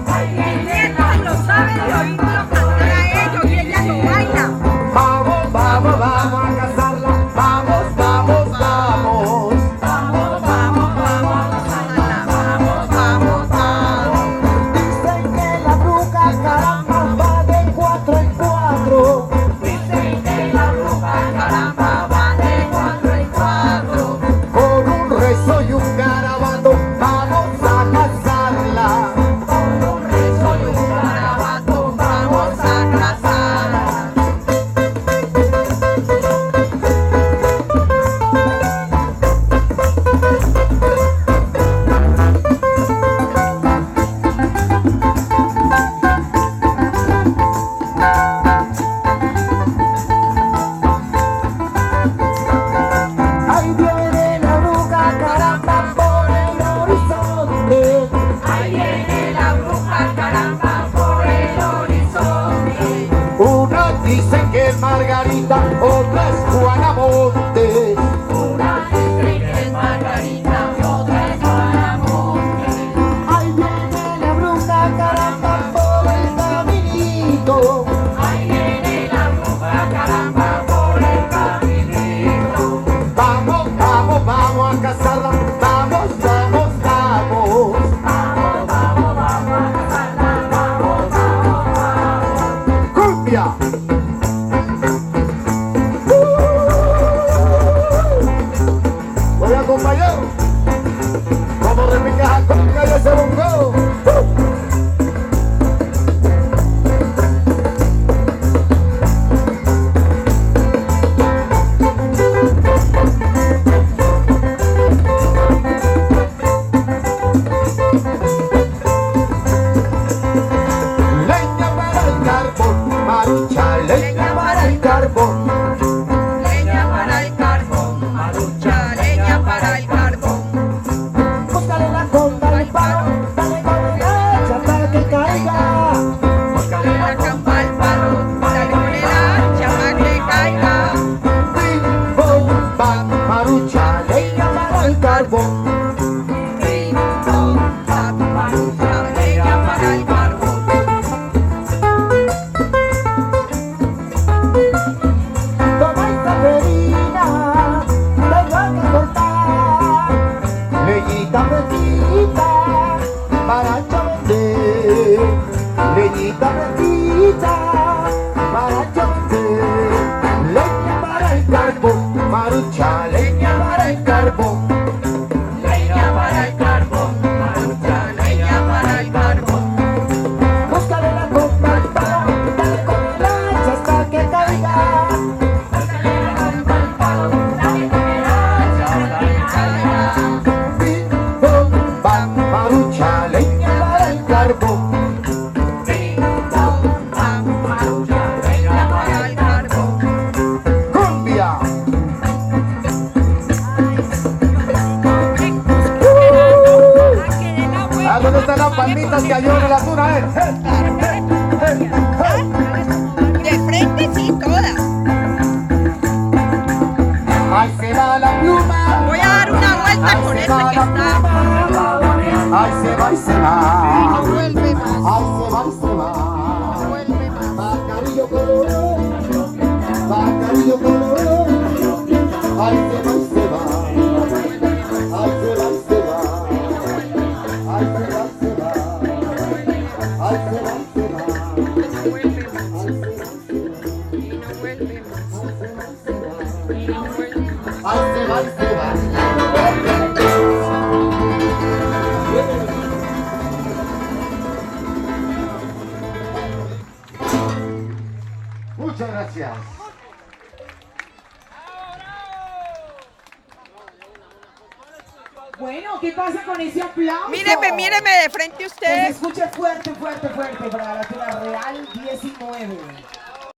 Ahí viene la lo sabe de oírlo cantar a ellos y ella lo baila. Vamos, vamos, vamos a casarla. Vamos, vamos, vamos. Vamos, vamos, vamos a casarla. Vamos, vamos, vamos. Dicen que la bruja caramba va de 4 en 4. Dicen que la bruja caramba va de 4 en 4. Con un rezo y un garabato vamos a casarla. Con un rezo y un garabato vamos a casarla. Ahí viene la bruja caramba por el horizonte. Ahí viene la bruja caramba por el horizonte. Unos dicen que es Margarita, otra es Juana Montes. Una dice que es Margarita y otra es Juana Montes. Ahí viene la bruja caramba por el caminito. Ahí viene la bruja caramba por el caminito. Vamos, vamos, vamos a casarla. Vamos, vamos, vamos. Vamos, vamos, vamos a casarla. Vamos, vamos, vamos. ¡Cumbia! Oiga, compañero, ¿cómo repicas a cumbia y ese bongo? Leña para el carbón, Marucha, leña para el carbón. Leña para el carbón, Marucha, leña para el carbón. Búscale la conda al palo, dale con el hacha hasta que caiga. Búscale la campa al palo, dale con el hacha para que caiga. Bim, bom, bam, Marucha, leña para el carbón. Bim, bom, bam, Marucha, leña para el carbón. Toma esta perina, tengo que cortar. Leñita fresquita, para yo vender. Leñita fresquita, para yo vender. Leña para el carbón, Marucha, leña para el carbón. Leña para el carbón, Marucha, leña para el carbón. Búscale la copa al palo, dale con el hacha hasta que caiga. Búscale la campa al palo, dale con el hacha para que caiga. Bim, bom, bam, Marucha, leña para el carbón. Bim, bom, bam, Marucha, leña para el carbón. ¡Cumbia! ¿A dónde están las palmitas que ayudan a la tuna, De frente sí, todas. Ahí se va la pluma. Voy a dar una vuelta Ahí con se esta va que la está. pluma. Ahí se va, ahí se No va. vuelve más, Ahí se va, ahí se no va. vuelve más. Bacarillo colorado. Bacarillo colorado. Ahí se va, ahí se va. Ahí se va, ahí se va. Ahí se va, ahí se va. Ahí se va, ahí se va. No vuelve más, Ahí se va, ahí se va. y no vuelve más, Ahí y no vuelve más. se va, ahí se va. Muchas gracias. Bueno, ¿qué pasa con ese aplauso? Míreme, míreme de frente Que se usted. escuche fuerte, fuerte, fuerte para la Tuna Real 19.